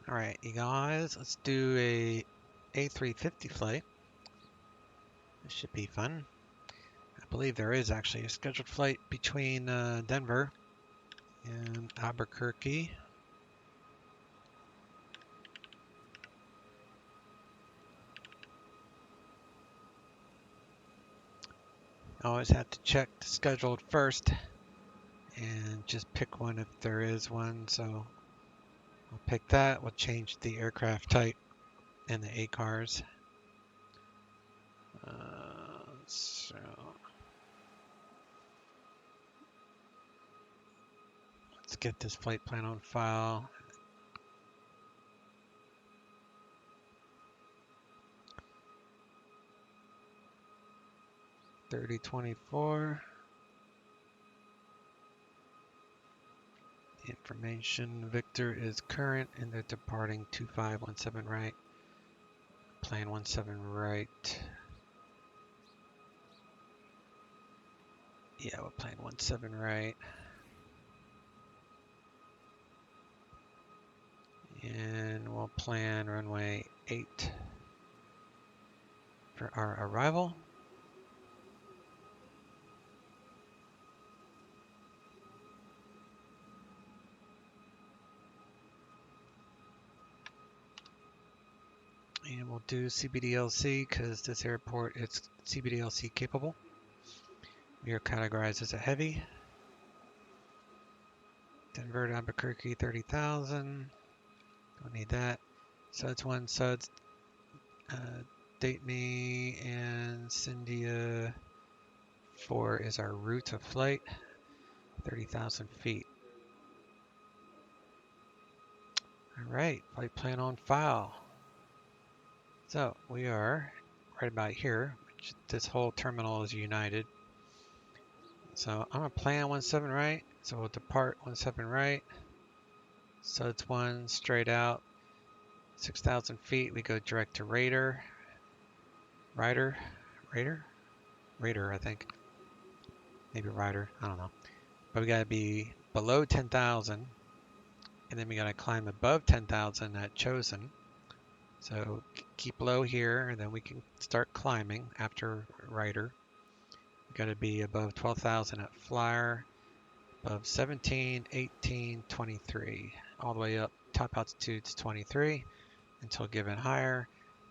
All right, you guys, let's do a A350 flight. This should be fun. I believe there is actually a scheduled flight between Denver and Albuquerque. Always have to check the scheduled first and just pick one if there is one. So I'll pick that. We'll change the aircraft type and the ACARS. So let's get this flight plan on file. $30.24. Information, Victor is current and they're departing 2517 right. Plan 17 right. Yeah, we're plan 17 right. And we'll plan runway 8 for our arrival. And we'll do CBDLC because this airport is CBDLC capable. We are categorized as a heavy. Denver to Albuquerque 30,000. Don't need that. Suds 1, Suds. Date me and Cyndia 4 is our route of flight. 30,000 feet. All right, flight plan on file. So we are right about here, which this whole terminal is united. So I'm gonna plan 17 right. So we'll depart 17 right. So it's 1 straight out, 6,000 feet. We go direct to Raider, I think. Maybe Ryder, I don't know. But we gotta be below 10,000, and then we gotta climb above 10,000 at Chosen. So keep low here, and then we can start climbing after Ryder. We gotta be above 12,000 at Flyer, above 17, 18, 23, all the way up. Top altitude's 23 until given higher.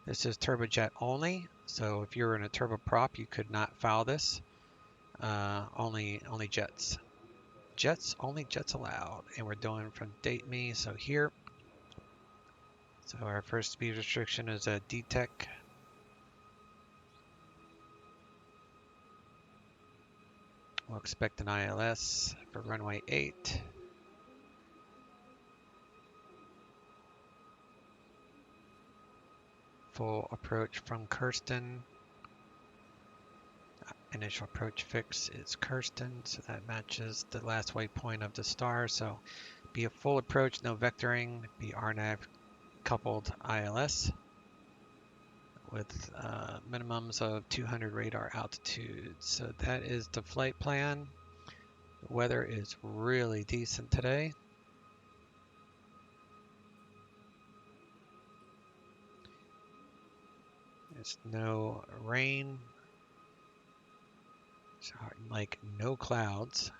This is turbojet only, so if you're in a turboprop, you could not foul this. Only jets. Only jets allowed. And we're doing from date me, so here. So our first speed restriction is a DTEC. We'll expect an ILS for runway 8. Full approach from Kirsten. Initial approach fix is Kirsten, so that matches the last waypoint of the star. So be a full approach, no vectoring, be RNAV coupled ILS with minimums of 200 radar altitude. So that is the flight plan. The weather is really decent today. There's no rain. So like no clouds.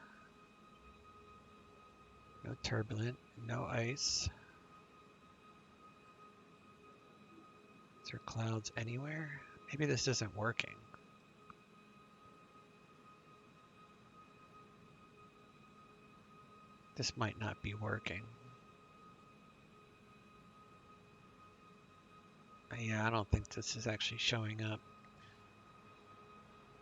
No turbulent, no ice. Is there clouds anywhere? Maybe this isn't working. This might not be working. Yeah, I don't think this is actually showing up.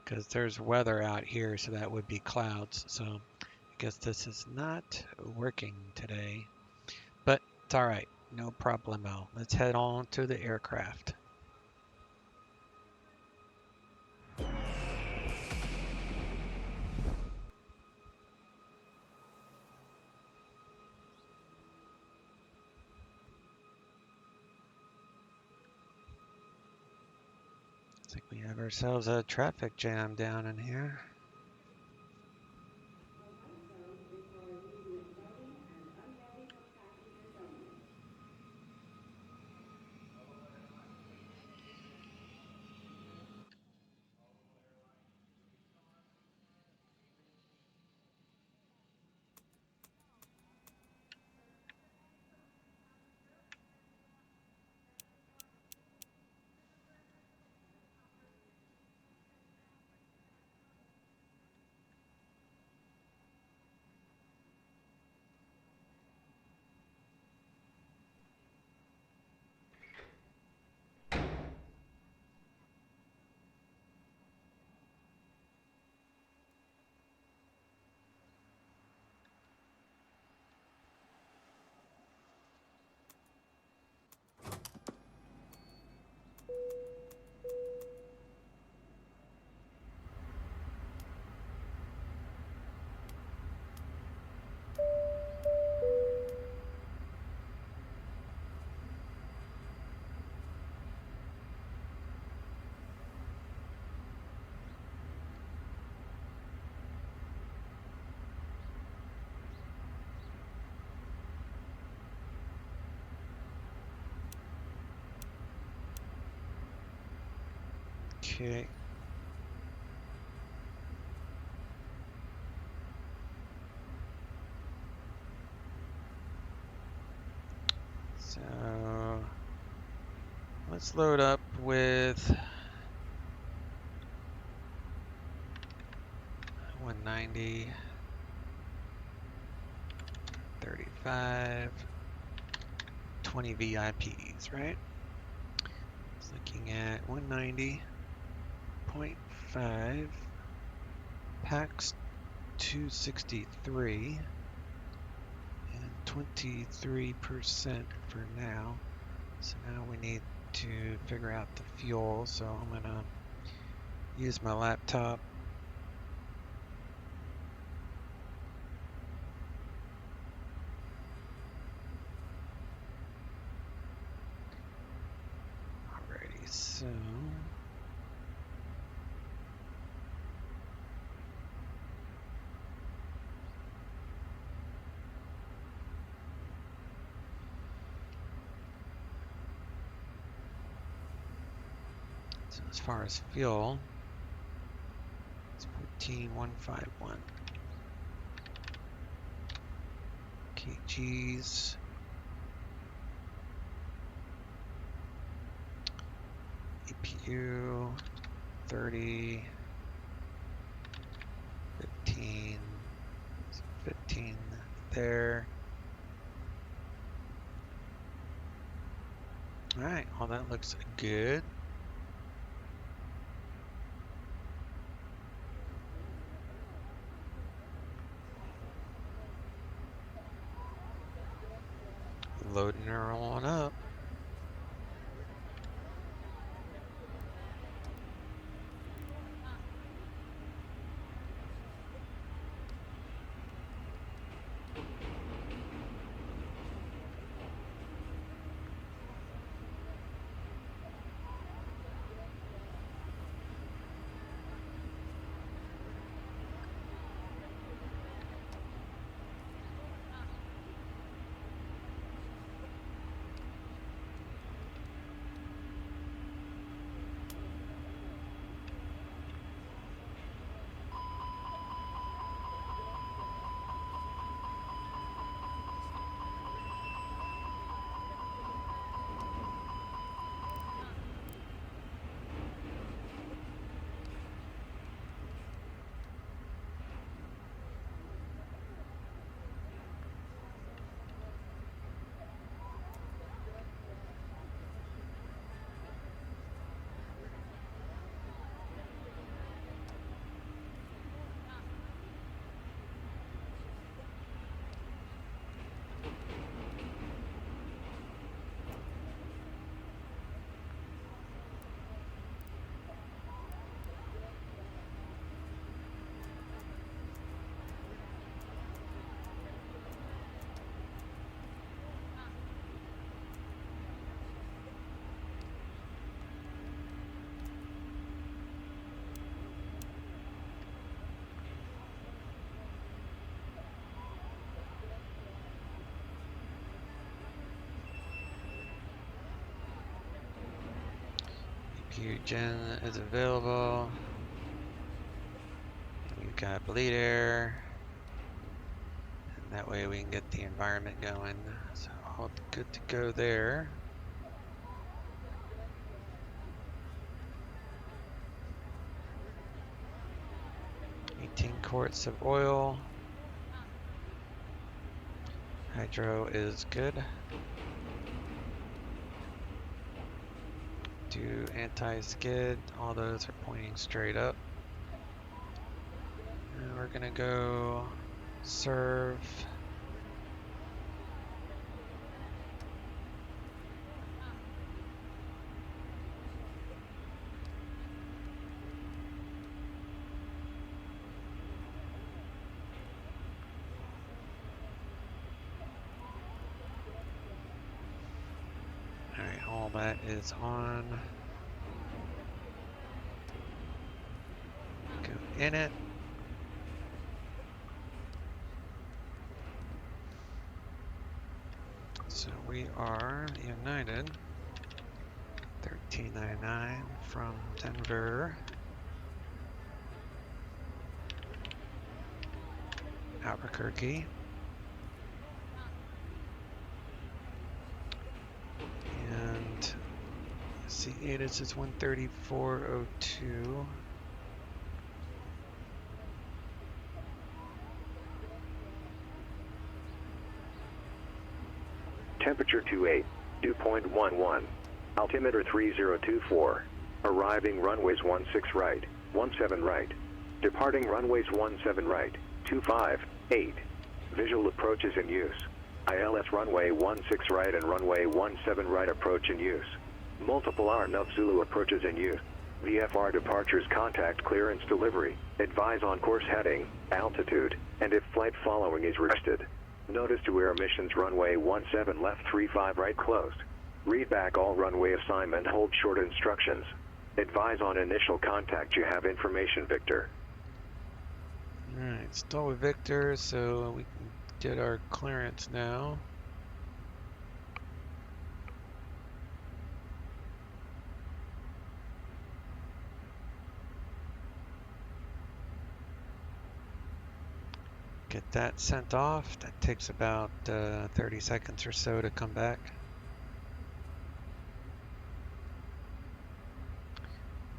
Because there's weather out here, so that would be clouds. So I guess this is not working today. But it's alright. No problemo. Let's head on to the aircraft. Looks like we have ourselves a traffic jam down in here. Okay. So let's load up with 190, 35, 20 VIPs, right? It's looking at 190.5 packs 263 and 23% for now. So now we need to figure out the fuel. So I'm gonna use my laptop. Alrighty, so as far as fuel, it's 14,151 kgs. EPU 30, 15, 15 there. All right, all that looks good. Loading her on up. EPU gen is available. We've got bleed air. And that way we can get the environment going. So all good to go there. 18 quarts of oil. Hydro is good. Do anti-skid. All those are pointing straight up. And we're gonna go serve. Alright, all that is on. Go in it. So we are United 1899 from Denver. Albuquerque. And C8 is 134.02. Temperature 28, dew point 11. Altimeter 3024. Arriving runways 16 right, 17 right. Departing runways 17 right, 258. Visual approaches in use. ILS runway 16 right and runway 17 right approach in use. Multiple Arnav Zulu approaches in use. VFR departures contact clearance delivery. Advise on course heading, altitude, and if flight following is requested. Notice to air missions runway 17 left 35 right closed. Read back all runway assignment, hold short instructions. Advise on initial contact, you have information, Victor. Alright, still with Victor, so we can get our clearance now. Get that sent off. That takes about 30 seconds or so to come back.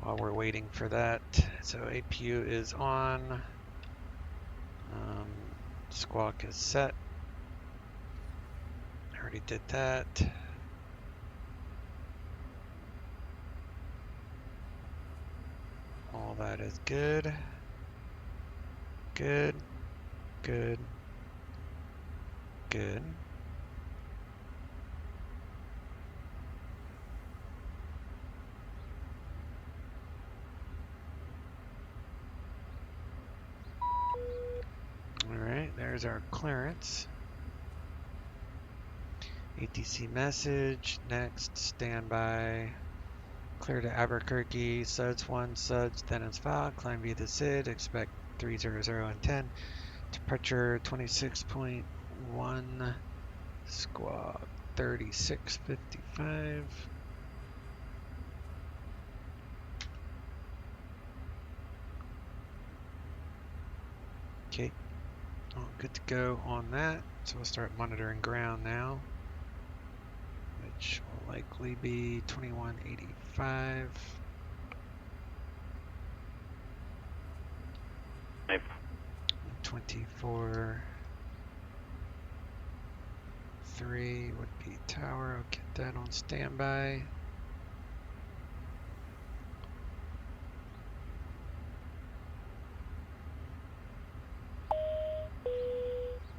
While we're waiting for that, so APU is on. Squawk is set. Already did that. All that is good. Good. Good. Good. Alright, there's our clearance. ATC message, next, standby. Clear to Albuquerque, SUDS 1, SUDS, then it's filed, climb via the SID, expect 300 and 10. Departure 26.1, squawk 3655. Okay, all good to go on that. So we'll start monitoring ground now, which will likely be 2185. 24.3 would be tower. I'll get that on standby.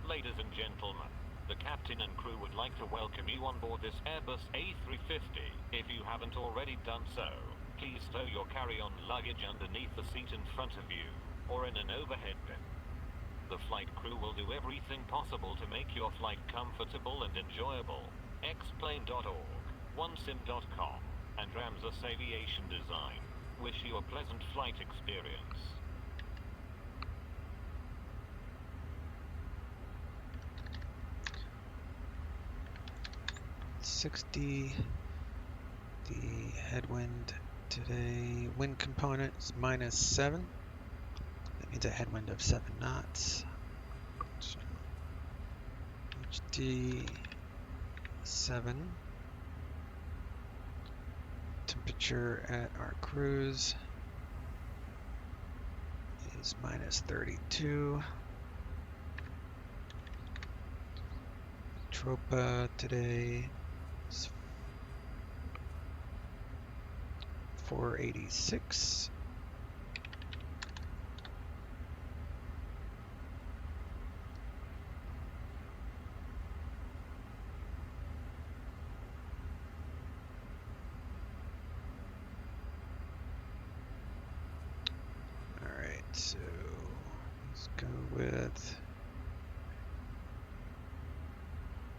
Ladies and gentlemen, the captain and crew would like to welcome you on board this Airbus A350. If you haven't already done so, please stow your carry-on luggage underneath the seat in front of you, or in an overhead bin. The flight crew will do everything possible to make your flight comfortable and enjoyable. Xplane.org, onesim.com, and Ramses Aviation Design wish you a pleasant flight experience. .60. The headwind today, wind component is -7. That means a headwind of 7 knots. HD 7. Temperature at our cruise is -32. Tropa today is 486. Alright, so let's go with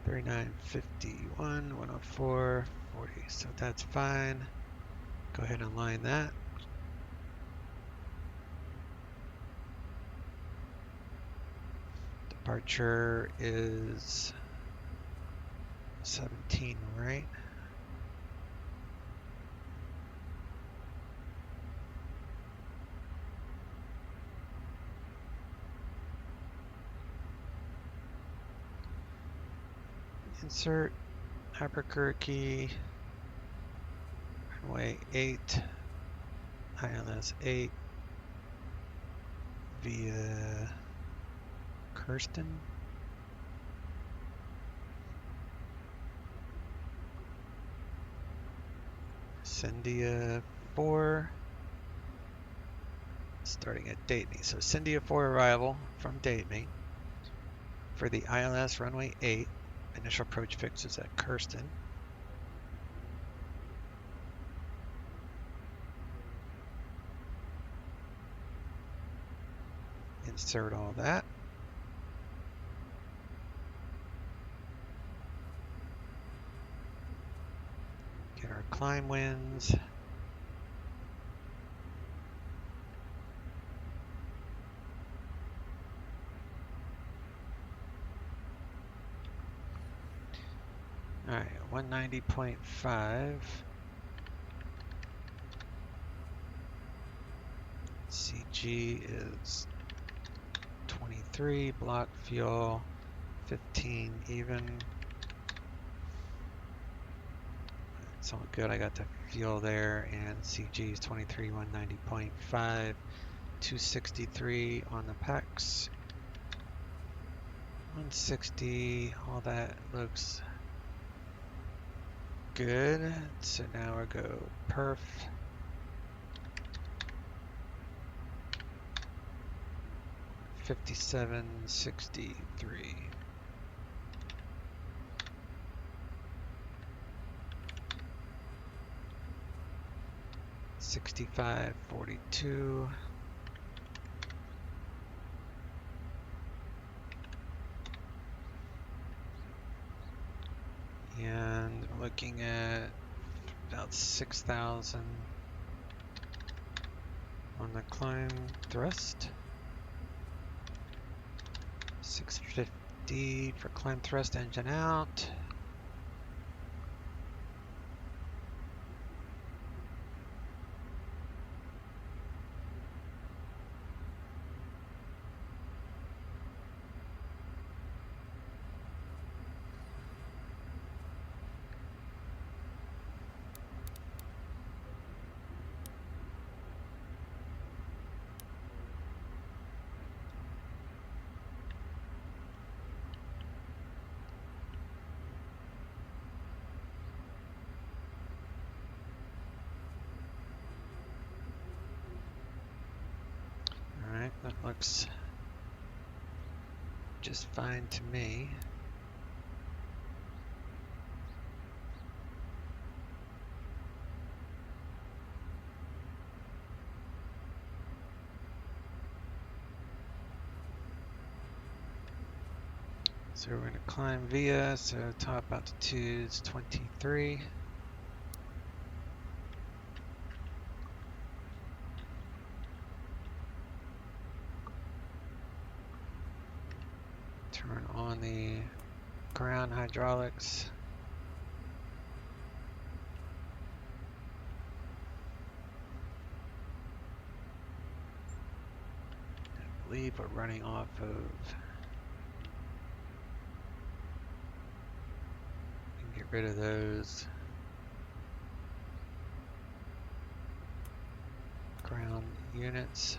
3951, 104, 40. So that's fine. Go ahead and line that. Departure is 17, right? insert Albuquerque, runway 8, ILS 8 via Kirsten. Cyndia 4, starting at Date Me. So Cyndia 4 arrival from Date Me for the ILS runway 8. Initial approach fix is at Kirsten. Insert all that. Get our climb winds. All right, 190.5. CG is 23, block fuel 15 even. It's all good. I got the fuel there, and CG is 23, 190.5, 263 on the PAX. 160, all that looks good. So now we'll go perf. $57.63. 65.42. And looking at about 6,000 on the climb thrust. 650 for climb thrust, engine out. Alright, that looks just fine to me. So we're going to climb via, so top altitude is 23. Turn on the ground hydraulics. I believe we're running off of. Get rid of those ground units.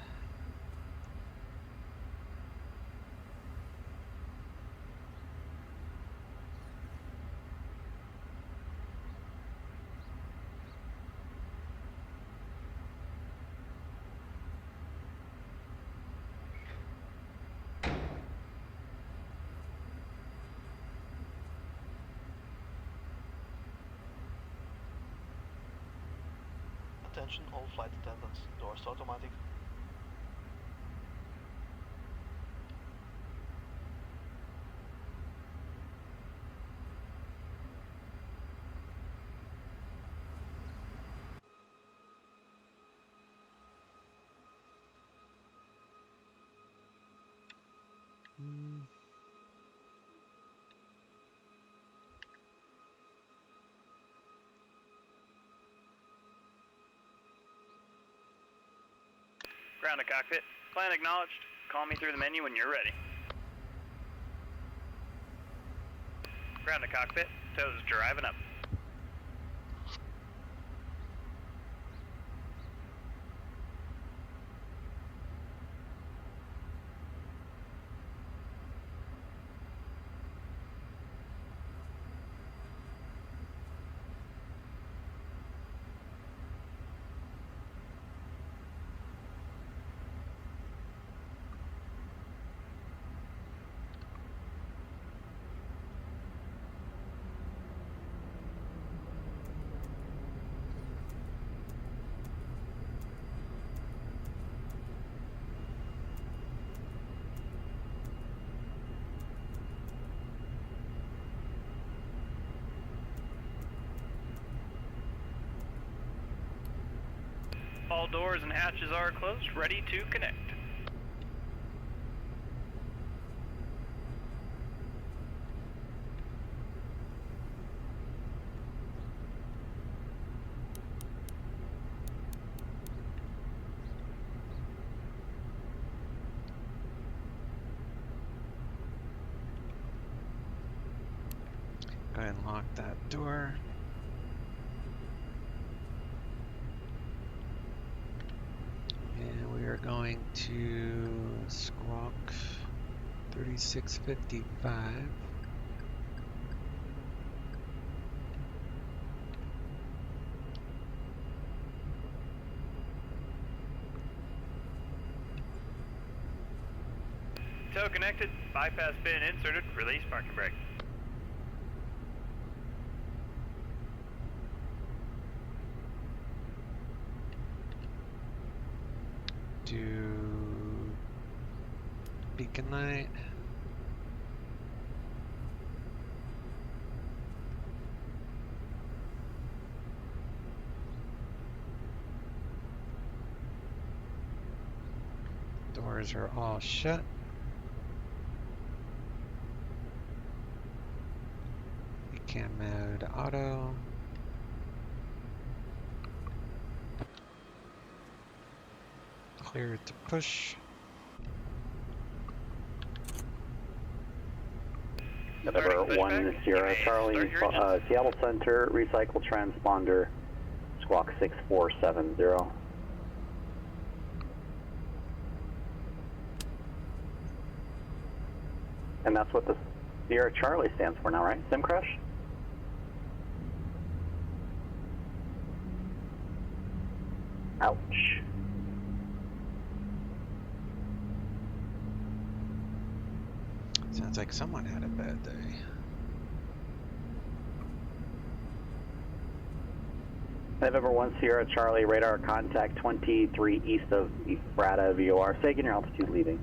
Attention all flight attendants, doors automatic. Ground to cockpit. Plan acknowledged. Call me through the menu when you're ready. Ground to cockpit. Toes driving up. All doors and hatches are closed, ready to connect. Go ahead and lock that door. And we are going to squawk 3655. Tow connected, bypass pin inserted, release parking brake. Do beacon light. Doors are all shut. Cam mode auto. Clear to push. November 1 Sierra Charlie, Seattle Center, recycle transponder, squawk 6470. And that's what the Sierra Charlie stands for now, right? Sim crash? Ouch. Sounds like someone had a bad day. November 1 Sierra Charlie, radar contact 23 east of Ephrata VOR. Sagan, your altitude leaving.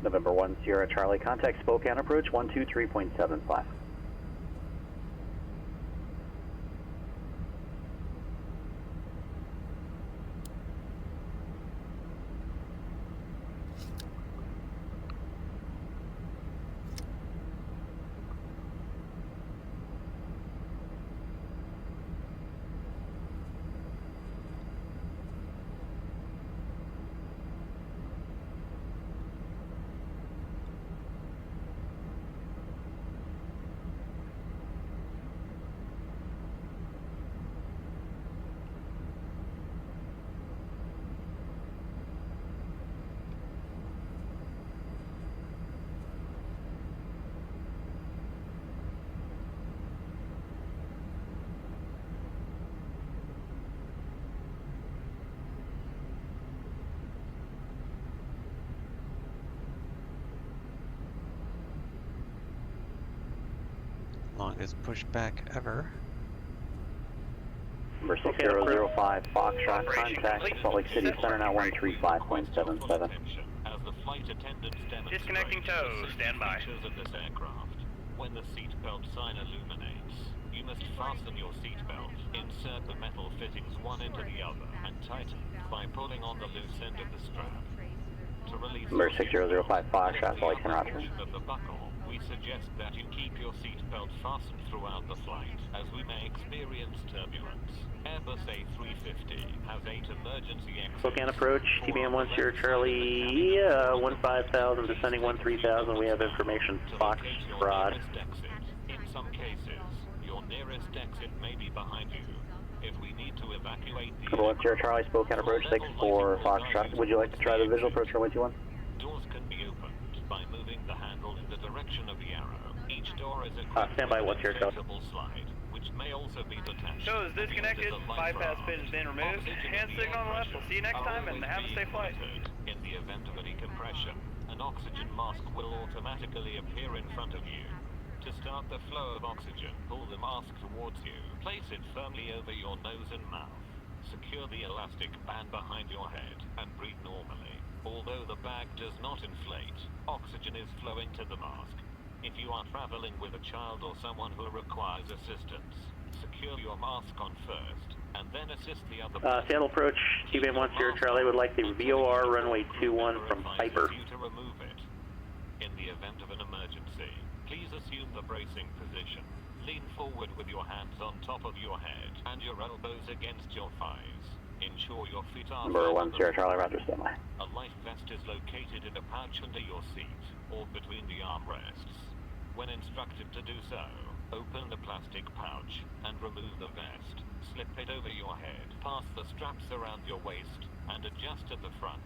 November 1 Sierra Charlie, contact Spokane approach 123.75. longest pushback ever. Number 6005 Foxtrot, contact Salt Lake City Center now 135.77. As the flight attendants demonstrate Disconnecting tow, the stand by. features of this aircraft. When the seatbelt sign illuminates, you must fasten your seatbelt, insert the metal fittings one into the other, and tighten by pulling on the loose end of the strap. To release Number your 6005 Foxtrot, seatbelt, Salt Lake Center, Roger. the of the buckle, we suggest that you keep your seatbelt fastened throughout the flight, as we may experience turbulence. Airbus A350 has 8 emergency exits. Spokane approach, TBM 10 Charlie, 15,000, descending 13,000. We have information, Foxtrot. In some cases, your nearest exit may be behind you. If we need to evacuate the Number 10 Charlie, Spokane approach 64 Foxtrot. Would you like to try the visual approach runway 21? doors can be opened by moving the handle in the direction of the arrow. Each door is equipped Stand by, with what's your a detachable slide, which may also be detached. Show is disconnected, bypass pin has been removed, hand signal on the left, we'll see you next time, and have a safe flight. In the event of a decompression, an oxygen mask will automatically appear in front of you. To start the flow of oxygen, pull the mask towards you. Place it firmly over your nose and mouth. Secure the elastic band behind your head and breathe normally. Although the bag does not inflate, oxygen is flowing to the mask. If you are traveling with a child or someone who requires assistance, secure your mask on first, and then assist the other person. Seattle approach, TBM 10 Charlie would like the VOR runway 21 from Piper. You to remove it. In the event of an emergency, please assume the bracing position. Lean forward with your hands on top of your head and your elbows against your thighs. Ensure your feet are Number 10 Charlie, Roger, stand by. A life vest is located in a pouch under your seat or between the armrests. When instructed to do so, open the plastic pouch and remove the vest. Slip it over your head, pass the straps around your waist, and adjust at the front.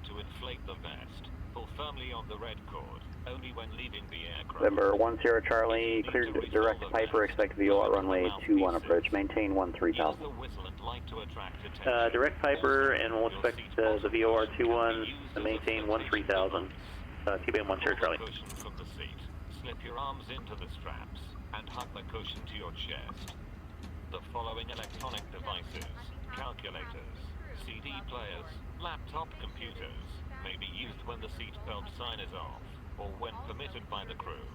To inflate the vest, pull firmly on the red cord, only when leaving the aircraft. Number 10 Charlie, cleared direct Piper, expect VOR runway 21 approach, maintain 13,000. Direct Piper, and we'll expect the VOR 21 to maintain 13,000. TBM 10 Charlie. From the seat. Slip your arms into the straps and hug the cushion to your chest. The following electronic devices, calculators, CD players, laptop computers, may be used when the seatbelt sign is off or when permitted by the crew.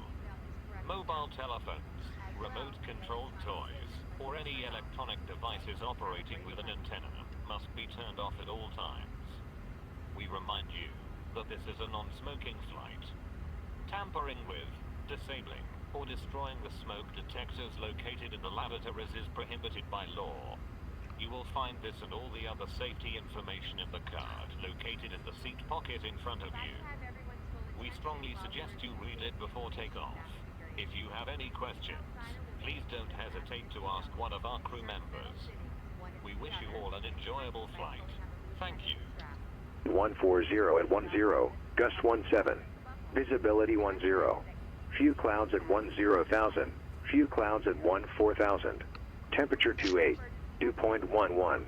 Mobile telephones, remote-controlled toys, or any electronic devices operating with an antenna must be turned off at all times. We remind you that this is a non-smoking flight. Tampering with, disabling, or destroying the smoke detectors located in the lavatories is prohibited by law. You will find this and all the other safety information in the card located in the seat pocket in front of you. We strongly suggest you read it before takeoff. If you have any questions, please don't hesitate to ask one of our crew members. We wish you all an enjoyable flight. Thank you. 140 at 10, gust 17, visibility 10, few clouds at 10,000, few clouds at 14,000, temperature 28, dew point 11,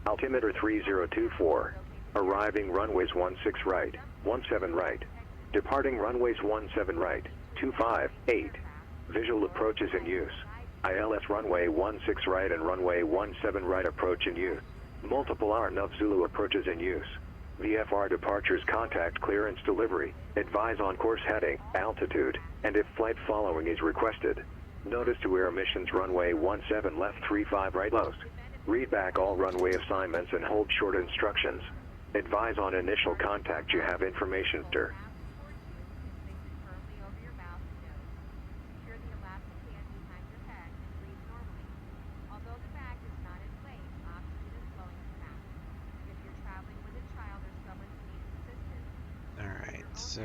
altimeter 3024, arriving runways 16 right, 17 right, departing runways 17 right, 258, visual approaches in use, ILS runway 16 right and runway 17 right approach in use, multiple RNAV Zulu approaches in use. VFR departures, contact clearance delivery, advise on course heading, altitude, and if flight following is requested. Notice to air emissions runway 17 left 35 right closed. Read back all runway assignments and hold short instructions. Advise on initial contact you have information, sir. So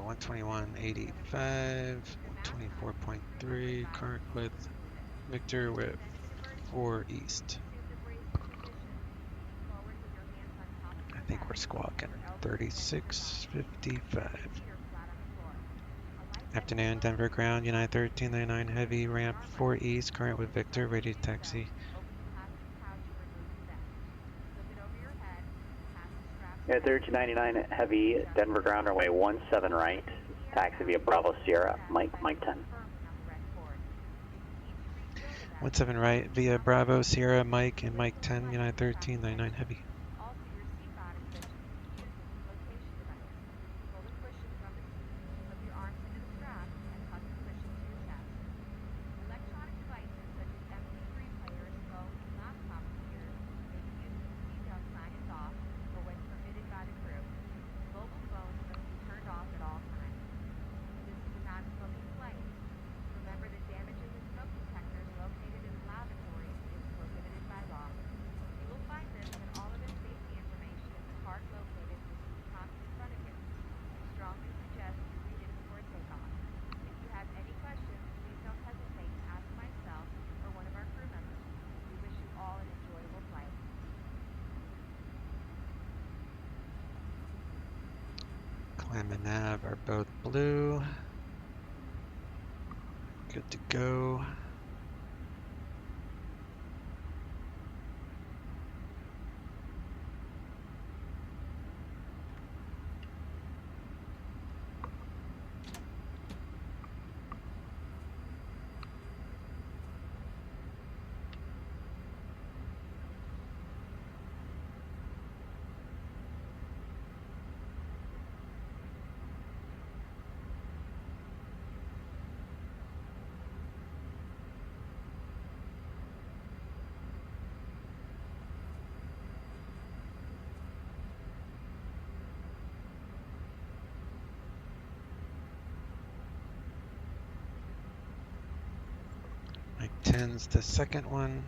121.85, 24.3, current with Victor with 4 east. I think we're squawking 3655. Afternoon, Denver ground, United 1399 heavy, ramp 4 east, current with Victor, ready to taxi. Yeah, 1399 heavy, Denver ground, runway 17 right, taxi via Bravo Sierra, Mike 10. 17 right via Bravo, Sierra, Mike, and Mike 10, United 13, 99 heavy. Also, your seatbelt is set to be using location device. Pull the cushion from the seat, slip your arms into the strap, and tuck the cushion to your chest. Electronic devices such as MP3 players, phones, and laptop computers may be used when the seatbelt sign is off or when permitted by the crew. Mobile phones must be turned off at all times. This is a non-smoking flight. Remember that damaging the smoke detectors located in the lavatories is prohibited by law. You will find this and all other safety information in the card located with the seat pocket in front of you. We strongly suggest you read it before takeoff. If you have any questions, please don't hesitate to ask myself or one of our crew members. We wish you all an enjoyable flight. Climb and nav are both blue. Good to go. Mike 10's the second one.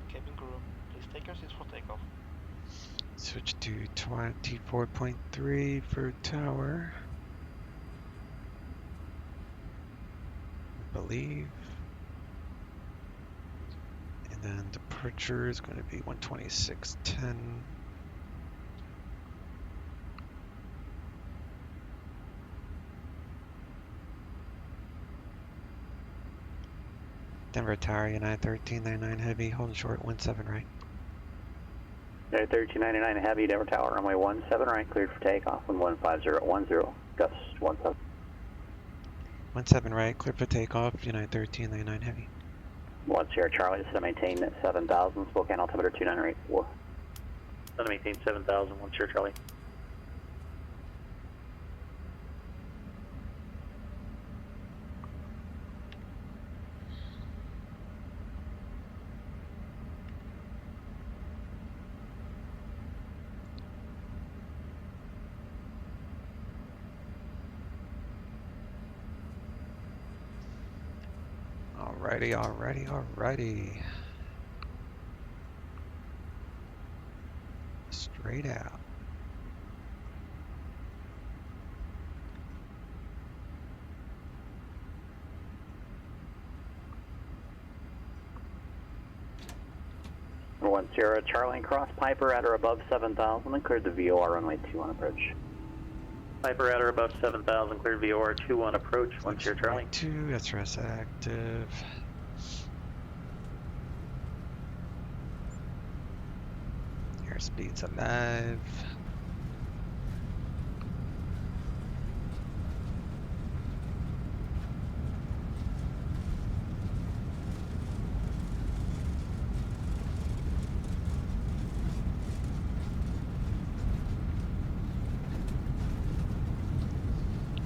Cabin crew, please take your seats for takeoff. Switch to 24.3 for tower. I believe. And then departure is going to be 126.10. Denver Tower, United 1399 heavy, holding short 17 right. United 1399 heavy, Denver Tower, runway 17 right, cleared for takeoff, 15010, gust 17. 17 right, clear for takeoff, United 1399 heavy. 1 Sierra Charlie, this is to maintain 7,000, Spokane altimeter 2984. Going to maintain 7,000, 1 Sierra Charlie. Alrighty. Straight out. One Sierra Charlie and cross Piper at or above 7,000 and cleared the VOR runway 21 approach. Piper at or above 7,000, cleared VOR 21 approach, 1 Sierra Charlie. 2, SRS active. Airspeed's alive.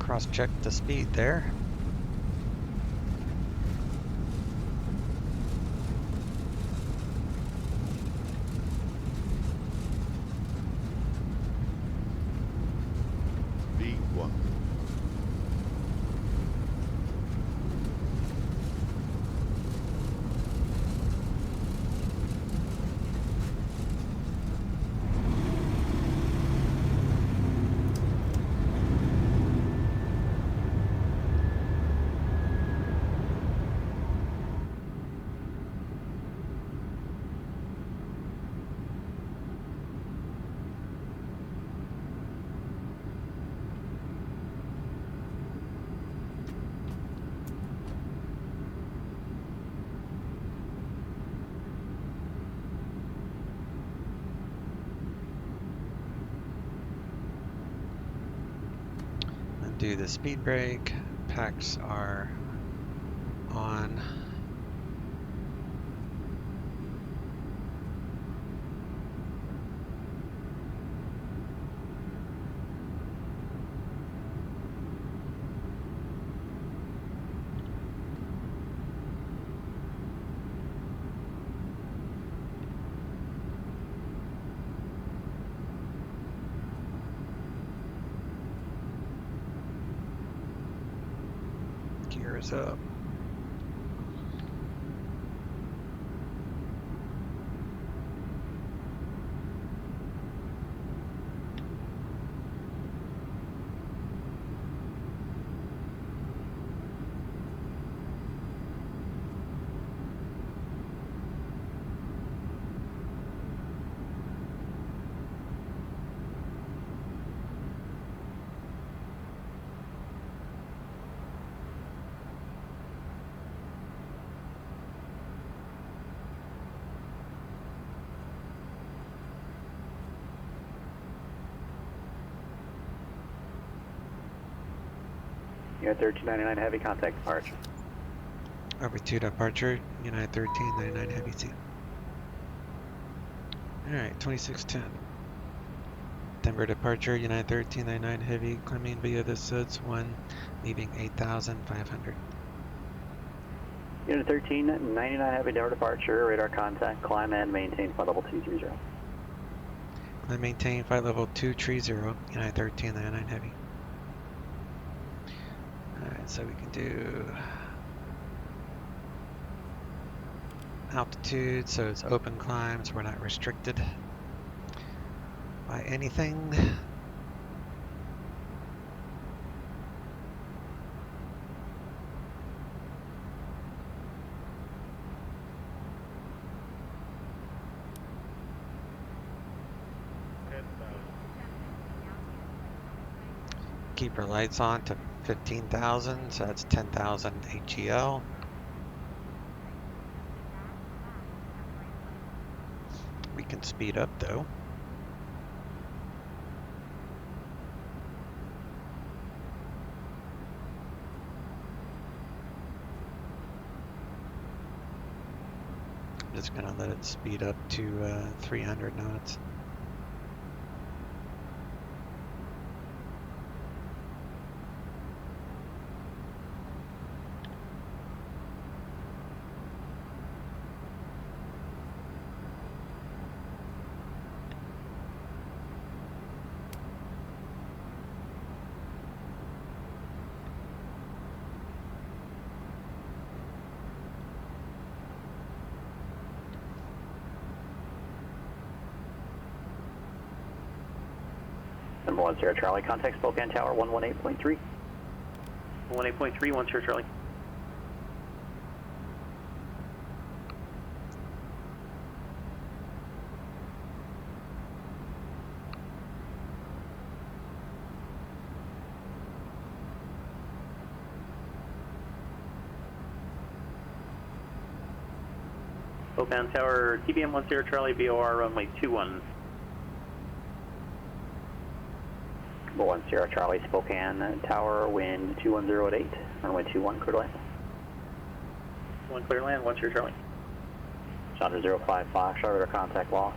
Cross-check the speed there. V1. do the speed brake. Packs are on. Gears up. Unit 1399 Heavy, contact departure. Over 2 departure, United 1399 Heavy C. Alright, 2610. Denver departure, United 1399 Heavy, climbing via the SUDS 1, leaving 8,500. Unit 1399 Heavy, Denver departure, radar contact, climb and maintain flight level 230. Climb maintain flight level 230, United 1399 Heavy. Alright, so we can do altitude, so it's open climbs, we're not restricted by anything. Keep our lights on to 15,000, so that's 10,000 HEL. We can speed up though. I'm just gonna let it speed up to 300 knots. Number 1 Sierra Charlie, contact Spokane Tower 118.3. 18.3, 1 Sierra Charlie. Spokane Tower, TBM 1 Sierra Charlie, VOR runway 21. Number 1 Sierra Charlie, Spokane Tower, wind 210 at 8, runway 21, clear to land. 1 clear land, 1 Sierra Charlie. Chandra 05 Fox, radar contact lost.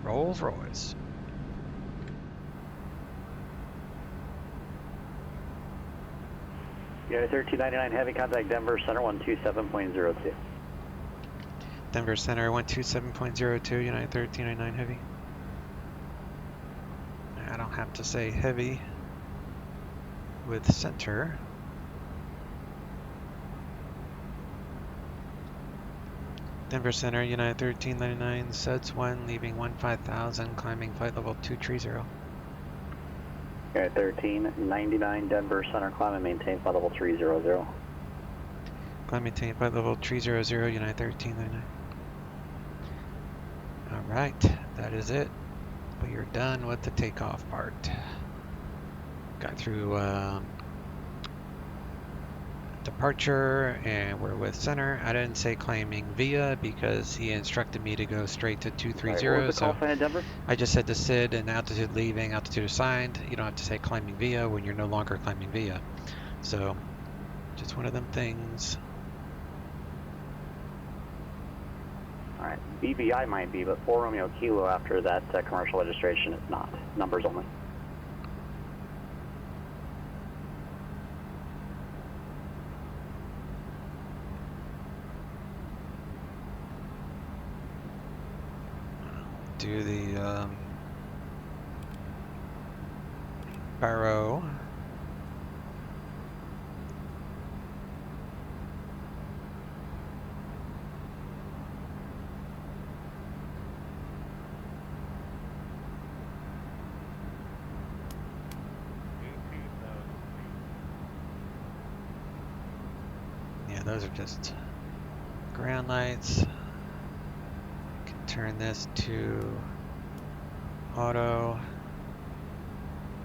Rolls Royce. Unit 1399 Heavy, contact Denver Center 127.02. Denver Center 127.02, United 1399 Heavy. I don't have to say heavy with center. Denver Center, United 1399, SUDS 1, leaving 15,000, climbing flight level 230. United 13, 99 Denver Center, climb and maintain flight level 300. Climb maintain flight level 300, United 1399. Alright, that is it. We are done with the takeoff part. Got through departure and we're with center. I didn't say climbing via because he instructed me to go straight to 230. What was the call So sign in Denver? I just said to SID and altitude leaving, altitude assigned. You don't have to say climbing via when you're no longer climbing via. So just one of them things. Alright, BVI might be, but 4 Romeo Kilo after that commercial registration is not. Numbers only. Do the Barrow. Yeah, those are just ground lights. Turn this to auto.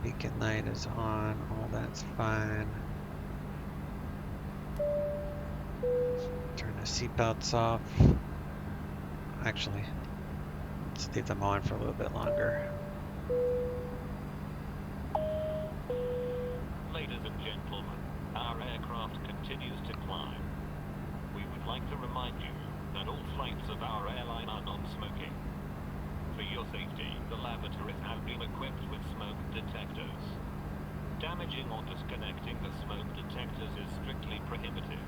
Beacon light is on, all that's fine. Turn the seatbelts off. Actually, let's leave them on for a little bit longer. Ladies and gentlemen, our aircraft continues to climb. We would like to remind you that all flights of our airline are non-smoking. For your safety, the lavatories have been equipped with smoke detectors. Damaging or disconnecting the smoke detectors is strictly prohibited.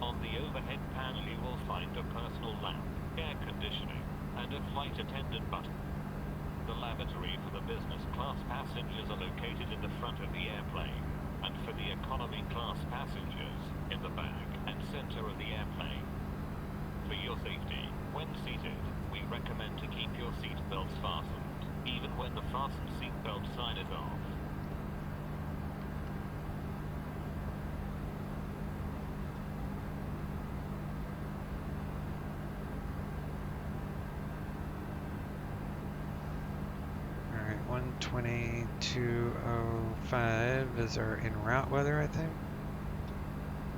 On the overhead panel you will find a personal lamp, air conditioning, and a flight attendant button. The lavatory for the business class passengers are located in the front of the airplane, and for the economy class passengers, in the back and center of the airplane. For your safety, when seated, we recommend to keep your seat belts fastened, even when the fasten seat belt sign is off. Alright, 122.05 is our en route weather, I think.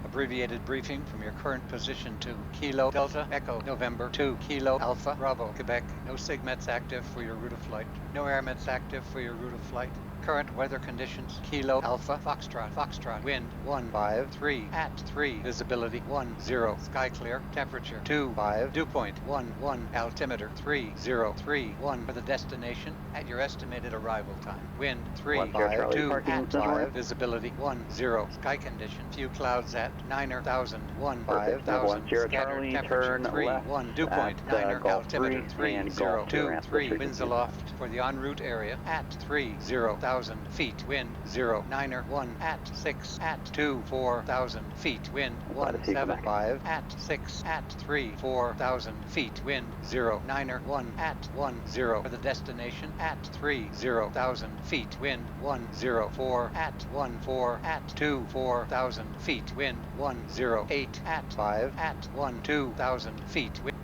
Abbreviated briefing from your current position to Kilo Delta Echo November 2 Kilo Alpha Bravo Quebec. No SIGMETs active for your route of flight. No AirMETs active for your route of flight. Current weather conditions: Kilo Alpha Foxtrot, wind 153 at 3, visibility 10, sky clear, temperature 25, dew point 11, altimeter 3031 for the destination at your estimated arrival time. Wind 352 at 5, visibility 10, sky condition, few clouds at 9,000, 5,000, scattered, temperature 31, dew point 9, altimeter 3023, winds aloft for the en route area at 30,000 feet, wind 091 at 6 at 2 4,000 feet, wind 175 at 6 at 3 4,000 feet, wind 091 at 10 for the destination at 30,000 feet, wind 104 at 14 at 2 4,000 feet, wind 108 at 5 at 2,000 feet, wind.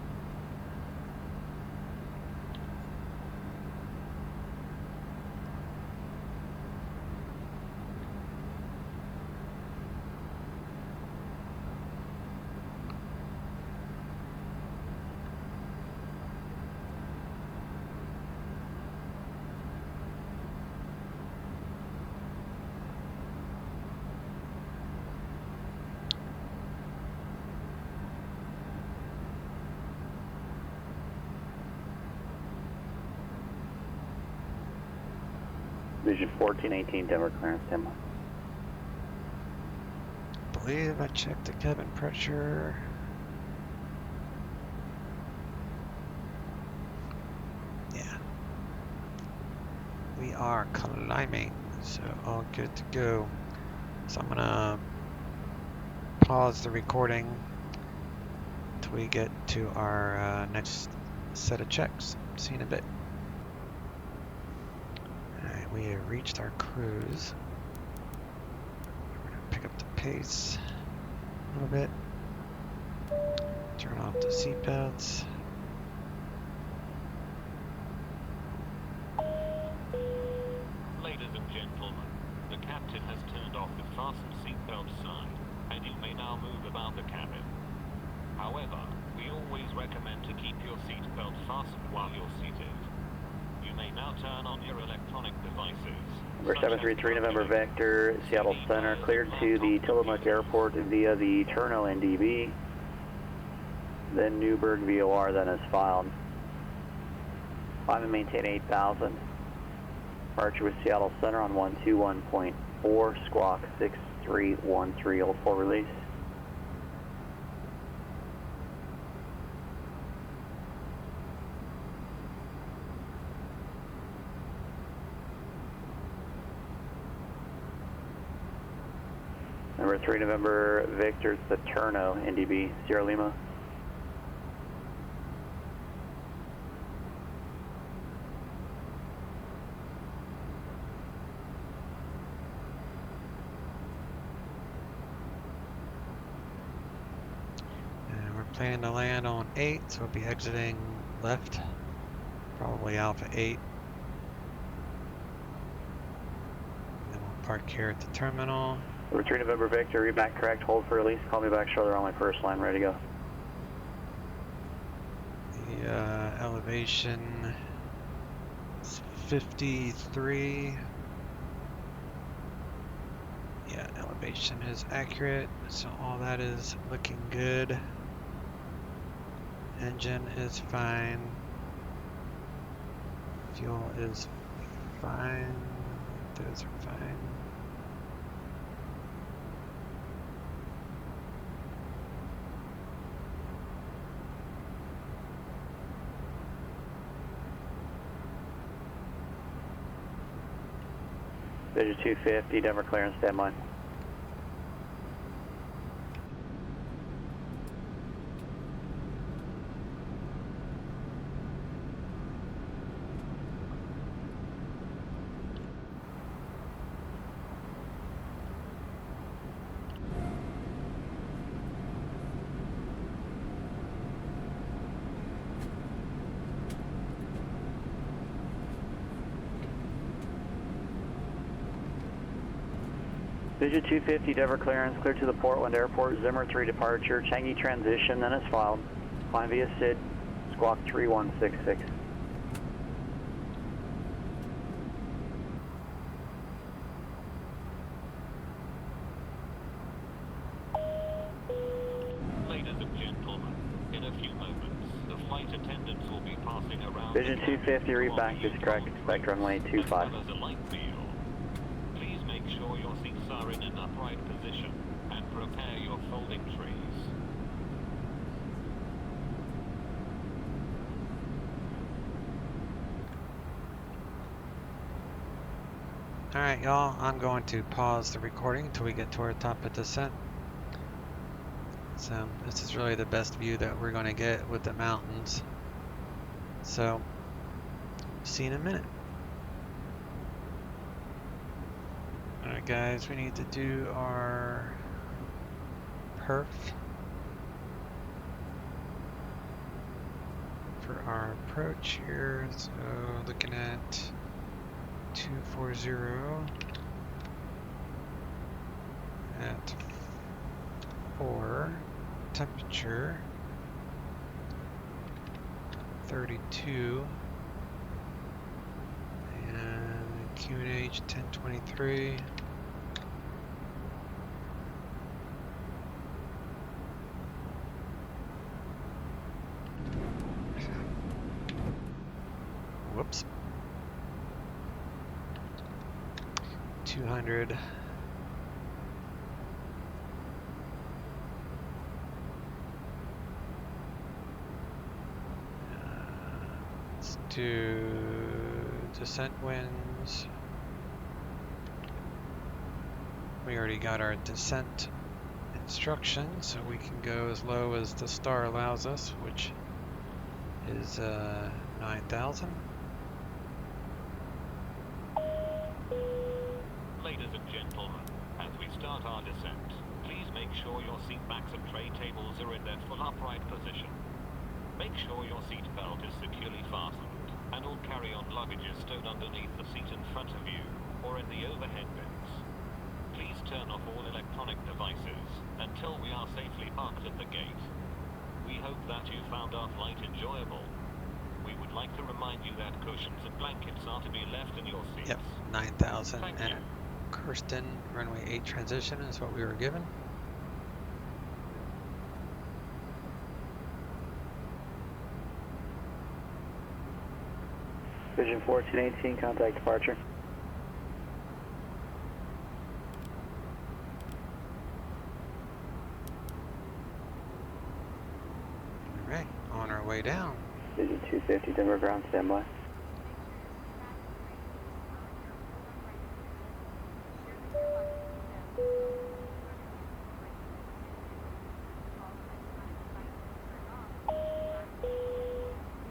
Vision 1418 Denver clearance, standby. I believe I checked the cabin pressure. Yeah. We are climbing, so all good to go. So I'm gonna pause the recording until we get to our next set of checks. See you in a bit. Alright, we have reached our cruise. We're gonna pick up the pace a little bit. Turn off the seatbelts. Ladies and gentlemen, the captain has turned off the fasten seatbelt sign, and you may now move about the cabin. However, we always recommend to keep your seatbelt fastened while you're seated. You may now turn on your electronic devices. Number 733 November Vector, Seattle Center, cleared to the Tillamook Airport via the Turno NDB, then Newburgh VOR, then is filed. Climb and maintain 8,000. Departure with Seattle Center on 121.4, squawk 631304, release. Number 3 November Victor, it's the Turno NDB, Sierra Lima. And we're planning to land on 8, so we'll be exiting left, probably Alpha 8. And then we'll park here at the terminal. Number 3 November Victor, read back correct, hold for release, call me back shortly on my first line, ready to go. The elevation is 53. Yeah, elevation is accurate, so all that is looking good. Engine is fine. Fuel is fine. Those are fine. Vision 250, Denver clearance, stand by. Vision 250, Denver clearance, clear to the Portland Airport, Zimmer 3 departure, Changi transition, then it's filed. Climb via SID, squawk 3166. Ladies and gentlemen, in a few moments, the flight attendants will be passing around. Vision 250, read back is correct, expect runway 25. As a light field. Please make sure your seats are in an upright position and prepare your folding trees. Alright y'all, I'm going to pause the recording until we get to our top of descent. So this is really the best view that we're going to get with the mountains. So, see you in a minute. Alright guys, we need to do our perf for our approach here. So looking at 240 at 4, temperature 32, and QNH 1023. Whoops. 200. Let's do descent winds. We already got our descent instructions, so we can go as low as the star allows us, which is 9,000. gentlemen, as we start our descent, please make sure your seat backs and tray tables are in their full upright position. Make sure your seat belt is securely fastened, and all carry-on luggage is stowed underneath the seat in front of you, or in the overhead bins. Please turn off all electronic devices until we are safely parked at the gate. We hope that you found our flight enjoyable. We would like to remind you that cushions and blankets are to be left in your seats. Yep, 9,000 Thank at you. Kirsten, runway 8 transition is what we were given. Vision 1418, contact departure. All right, on our way down. Vision 250, Denver ground standby.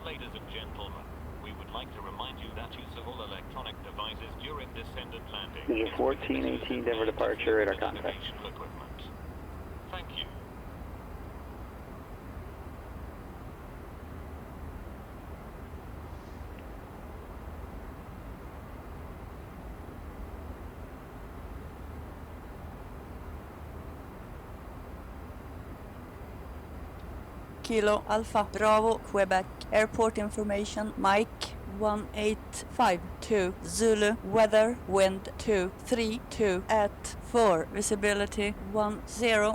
Ladies and gentlemen, we would like to remind you that use of all electronic devices during descent and landing Vision is 1418, Denver departure, radar contact. navigational equipment. Thank you. Kilo Alpha Bravo Quebec Airport information Mike 1852 Zulu weather wind 232 at 4 visibility 10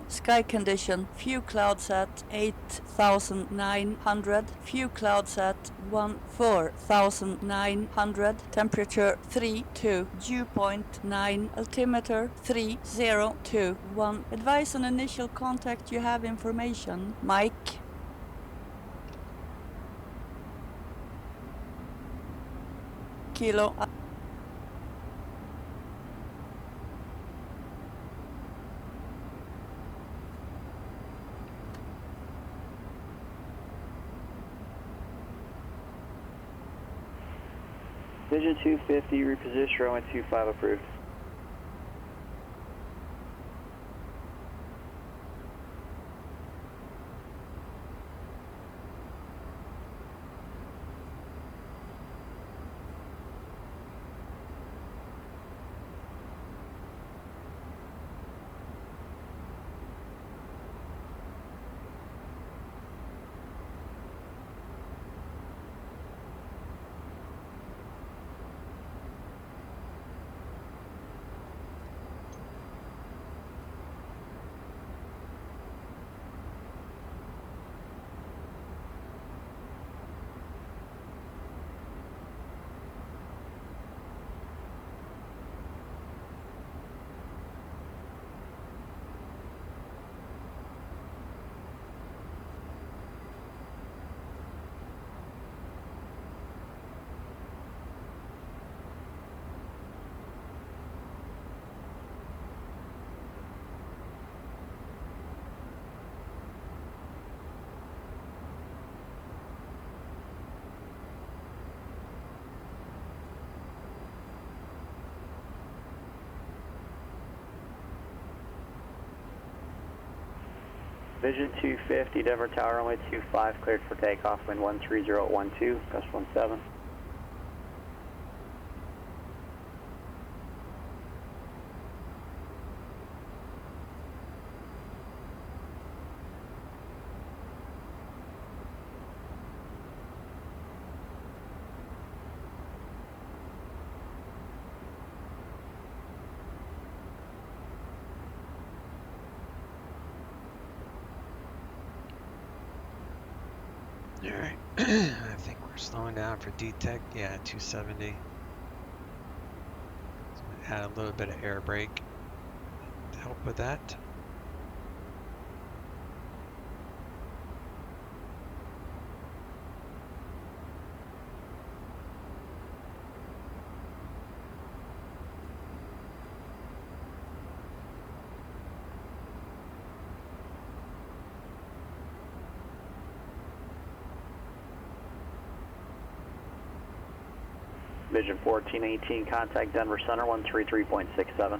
sky condition few clouds at 8,900 few clouds at 14,900 temperature 32 dew point 9 altimeter 3021 advise on initial contact you have information Mike Kilo Vision 250, reposition runway 25 approved. Vision 250, Denver Tower, runway 25, cleared for takeoff, wind 13012, gust 17. All right, I think we're slowing down for DTEC. Yeah, 270. So I'm gonna add a little bit of air brake to help with that. Vision 1418, contact Denver Center, 133.67.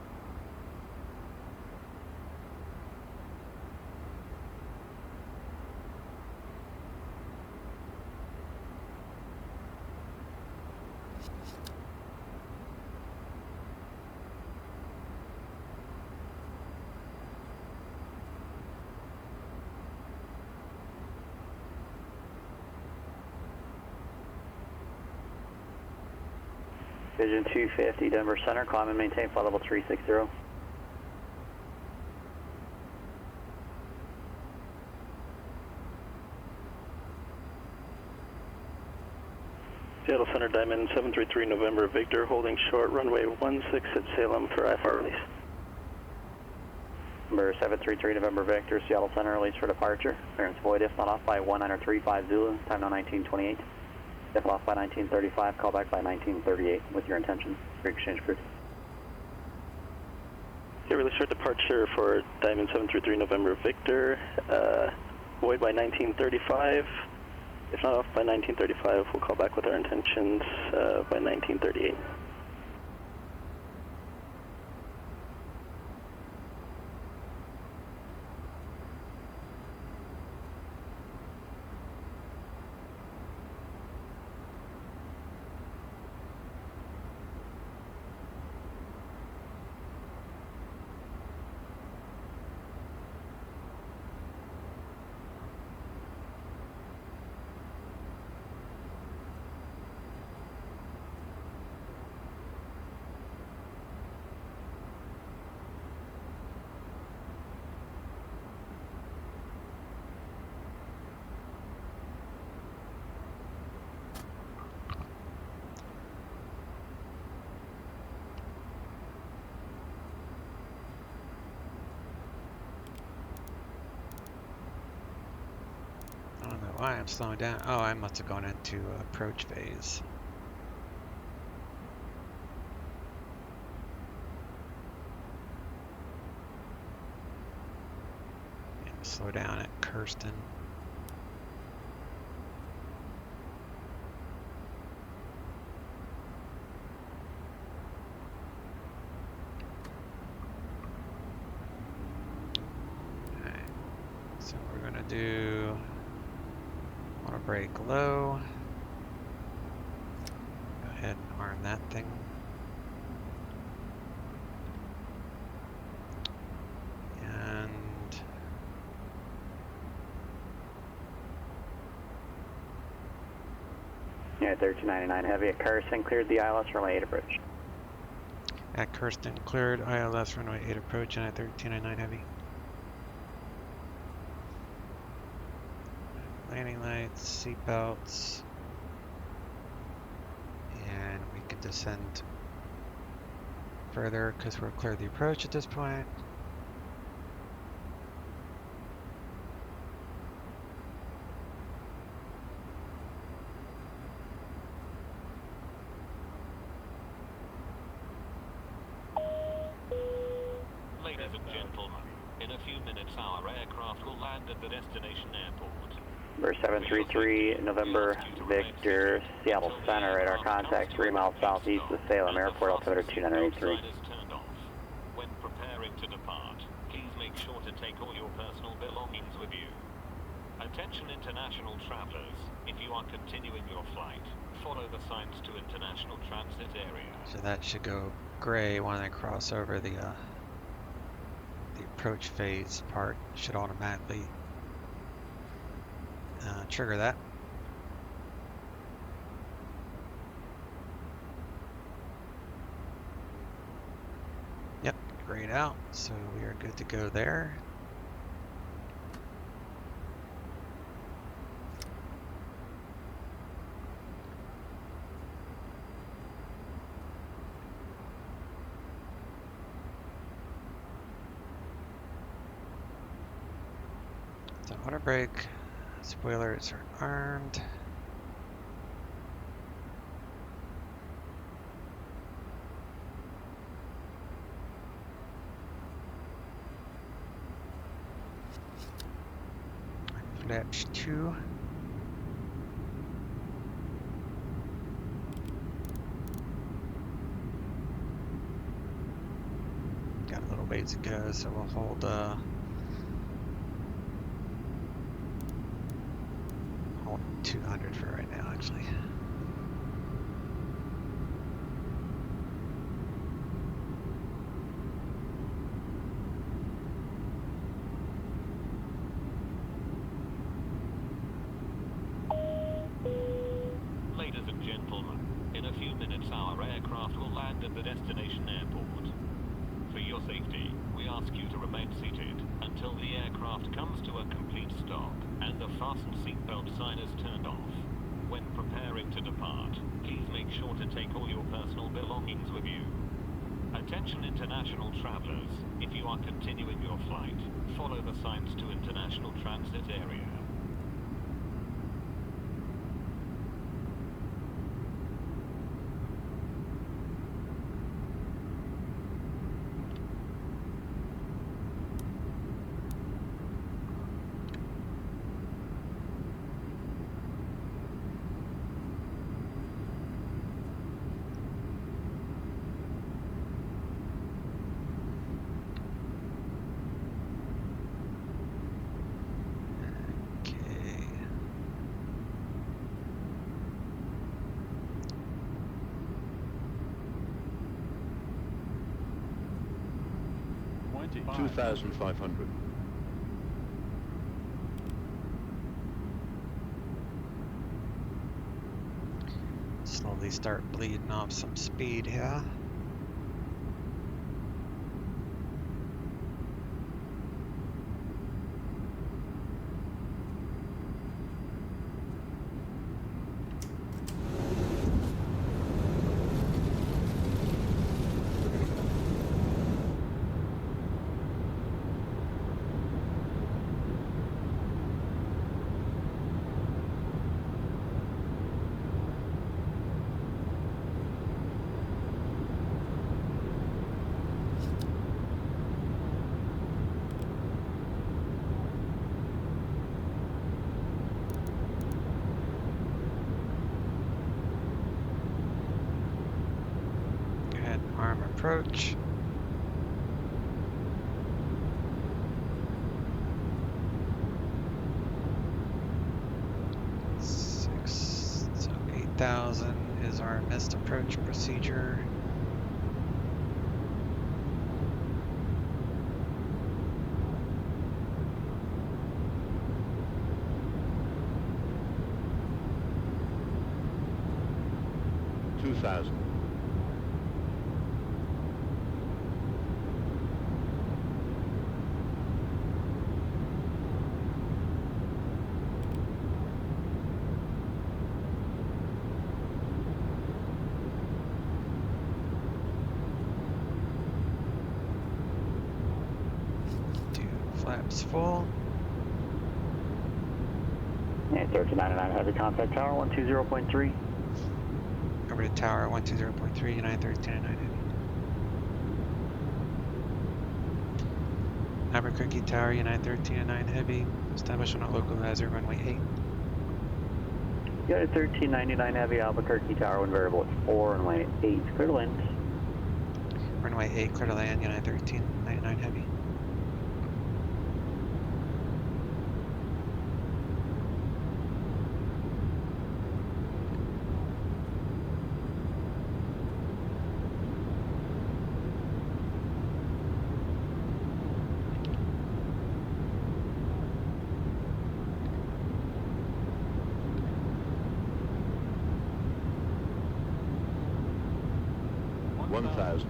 Vision 250, Denver Center, climb and maintain flight level 360. Seattle Center, Diamond 733 November Victor, holding short, runway 16 at Salem for IFR release. Number 733 November Victor, Seattle Center, release for departure. Clearance void if not off by 1935 Zulu, time now 1928. If off by 1935, call back by 1938 with your intention. Free exchange crew. Okay, release for departure for Diamond 733 November Victor, void by 1935. If not off by 1935, we'll call back with our intentions by 1938. I don't know why I'm slowing down. Oh, I must have gone into approach phase. Yeah, slow down at Kirsten. Alright, so we're gonna do auto brake low. Go ahead and arm that thing. And Yeah, 1399 heavy at Carson, cleared the ILS runway 8 approach. at Kirsten, cleared ILS runway 8 approach and at 1399 heavy. Landing lights, seat belts, and we can descend further because we're clear the approach at this point. Ladies and gentlemen, in a few minutes our aircraft will land at the destination airport. Number 733 November Victor, Seattle Center, radar contact 3 miles southeast of Salem Airport, altimeter 2983. When preparing to depart, please make sure to take all your personal belongings with you. Attention international travelers, if you are continuing your flight, follow the signs to international transit area. So that should go gray when I cross over the approach phase part. Should automatically trigger that. Yep, grayed out, so we are good to go there. So auto brake, spoilers are armed. Flaps 2. Got a little ways to go, so we'll hold 200 for right now, actually. Ladies and gentlemen, in a few minutes our aircraft land at the destination airport. For your safety, we ask you to remain seated until the aircraft comes to a complete stop and the fasten seatbelt sign is turned off. When preparing to depart, please make sure to take all your personal belongings with you. Attention international travelers, if you are continuing your flight, follow the signs to international transit area. Okay. $2,500. Slowly start bleeding off some speed here. Go ahead and arm approach. So 8,000 is our missed approach procedure. $2,000. Do flaps full. Yeah, 1399, heavy contact tower, 120.3. Over to tower 120.3, United 1399 heavy. Albuquerque Tower, United 1399 heavy. Establish on a localizer, runway 8. United 1399 heavy, Albuquerque tower, wind variable at 4, runway 8, clear to land. Runway 8, clear to land, United 1399 heavy. $1,000.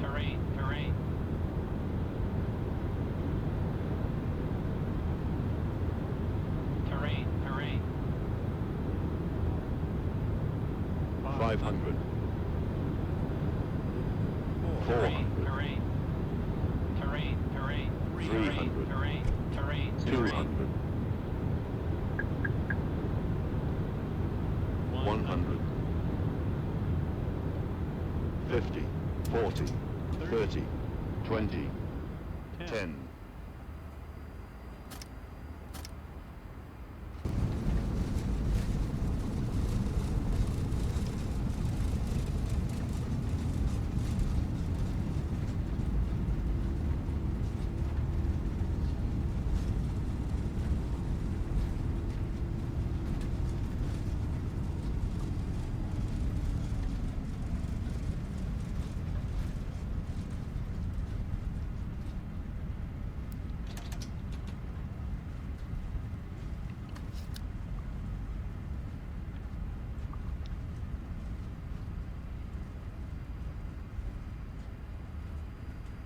Terrain, terrain. Terrain, terrain. 500. Terrain, 400. terrain. Terrain, terrain. 300. Terrain, terrain, 200. 100. 50. 40. 30. 20. 10.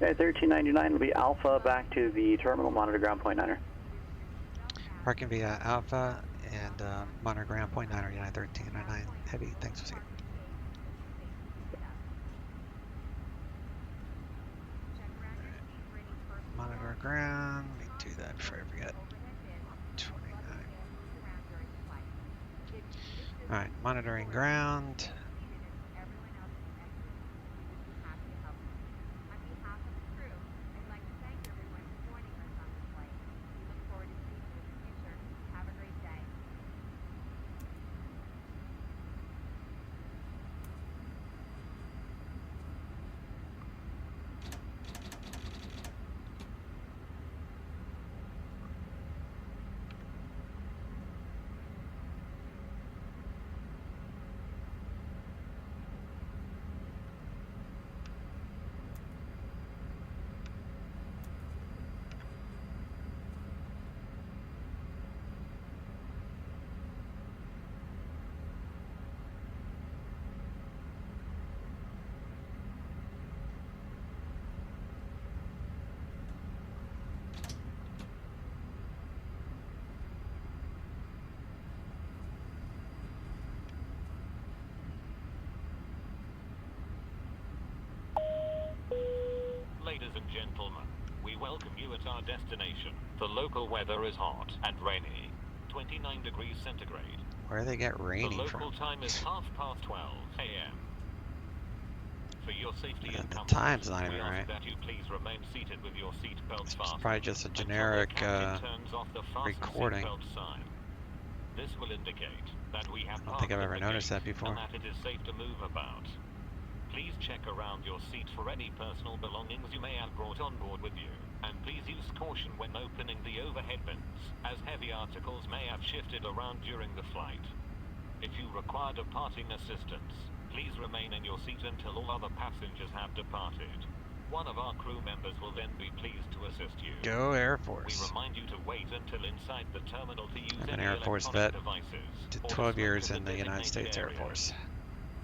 Okay, 1399 will be Alpha back to the terminal, monitor ground point 9er. Parking via Alpha and monitor ground point 9er, United 1399 Heavy. Thanks for seeing. Monitor ground. Let me do that before I forget. 29. Alright, monitoring ground. Ladies and gentlemen, we welcome you at our destination. The local weather is hot and rainy, 29 degrees centigrade. Where do they get rainy The local from? time is 12:30 a.m. For your safety and The comfort, time's not we even ask right. that you please remain seated with your seatbelt It's fastened probably just a until generic the captain turns off the fasten recording. seatbelt sign. This will indicate that we have I don't think I've parked ever at the noticed gate that before. and that it is safe to move about. Please check around your seat for any personal belongings you may have brought on board with you, and please use caution when opening the overhead bins, as heavy articles may have shifted around during the flight. If you require departing assistance, please remain in your seat until all other passengers have departed. One of our crew members will then be pleased to assist you. Go Air We Force. remind you to wait until inside the terminal to use I'm an any Air Force electronic vet. devices. Did or to 12 smoke years in in the United States Air area. Force.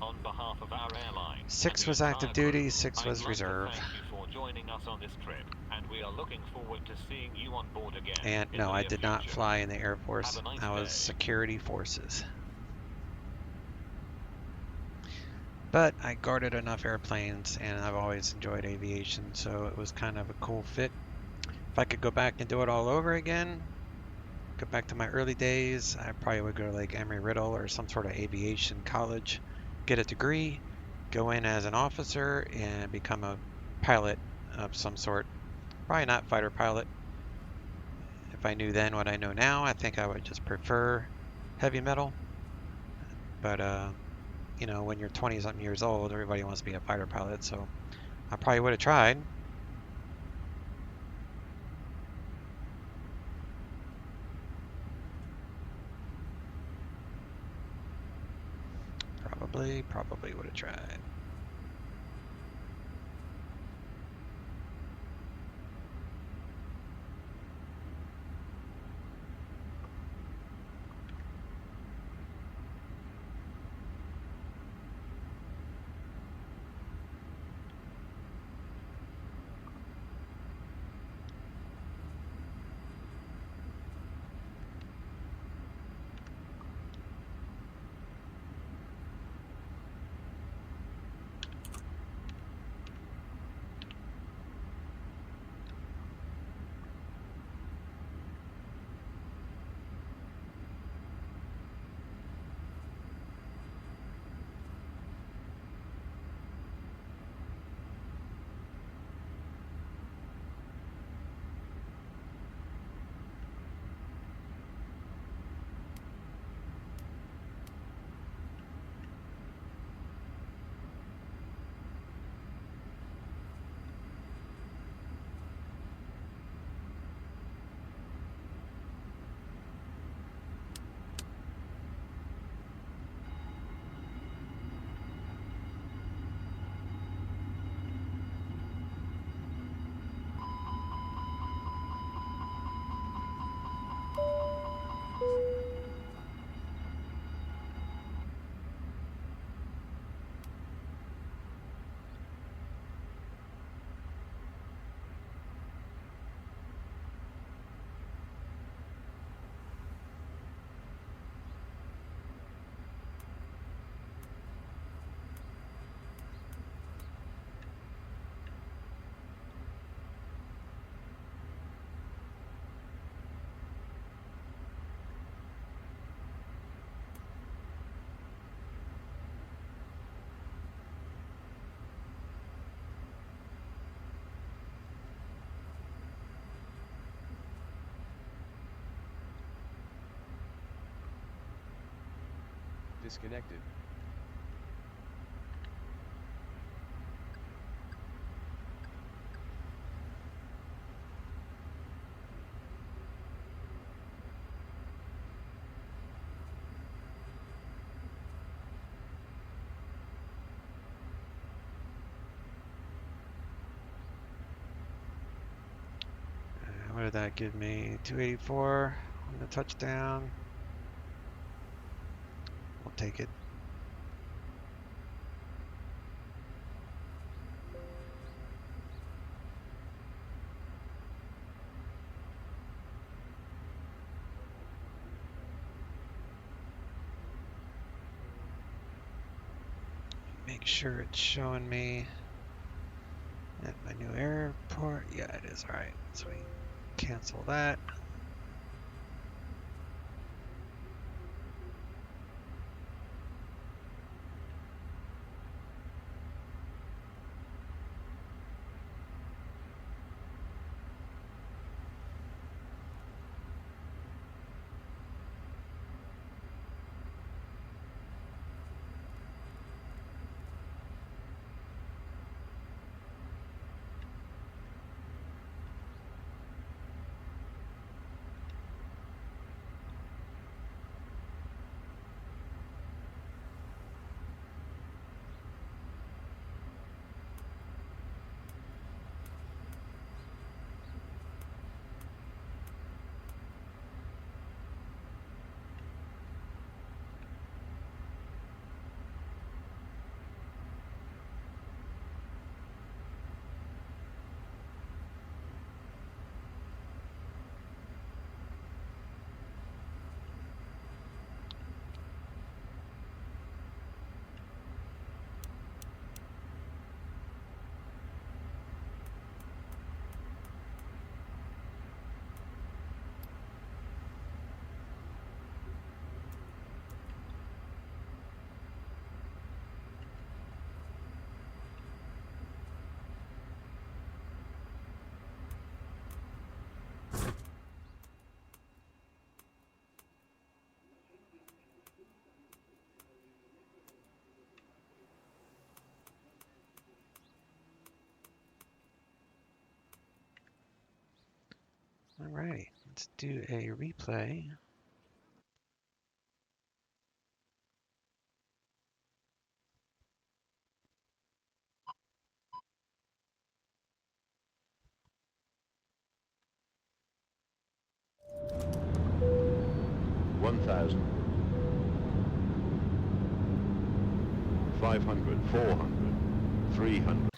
On behalf of our airline, 6 and the was active entire duty, crew, 6 I'd was like reserve. to thank you for joining us on this trip, and we are looking forward to seeing you on board again. And in no, the I near did not future. fly in the Air Force. Have a nice I was day. security forces. But I guarded enough airplanes and I've always enjoyed aviation, so it was kind of a cool fit. If I could go back and do it all over again, go back to my early days, I probably would go to like Embry-Riddle or some sort of aviation college, get a degree, go in as an officer and become a pilot of some sort. Probably not fighter pilot. If I knew then what I know now, I think I would just prefer heavy metal. But you know, when you're 20 something years old, everybody wants to be a fighter pilot, so I probably would have tried. Probably would have tried. disconnected. What did that give me? 284 on the touchdown. We'll take it. Make sure it's showing me at my new airport. Yeah, it is. All right, so we cancel that. All right, let's do a replay. One thousand. 500, 400, 300.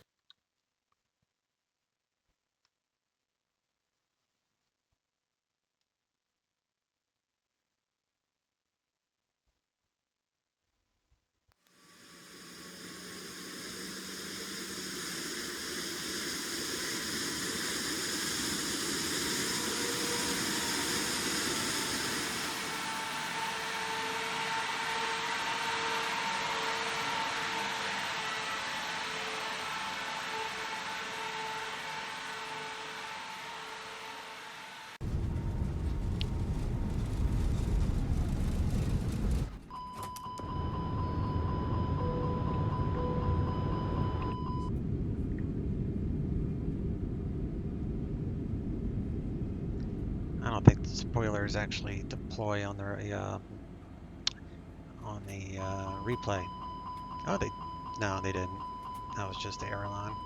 I don't think the spoilers actually deploy on the replay. Oh, no, they didn't. That was just the aileron. All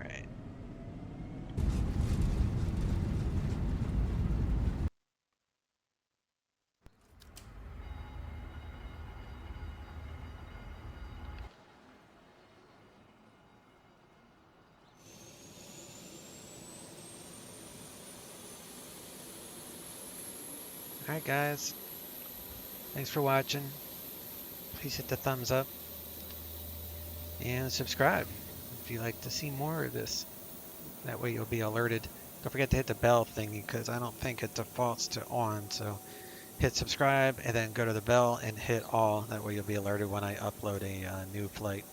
right. All right, guys. Thanks for watching. Please hit the thumbs up and subscribe if you'd like to see more of this. That way you'll be alerted. Don't forget to hit the bell thingy because I don't think it defaults to on. So hit subscribe and then go to the bell and hit all. That way you'll be alerted when I upload a new flight.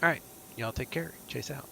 All right, y'all take care. Chase out.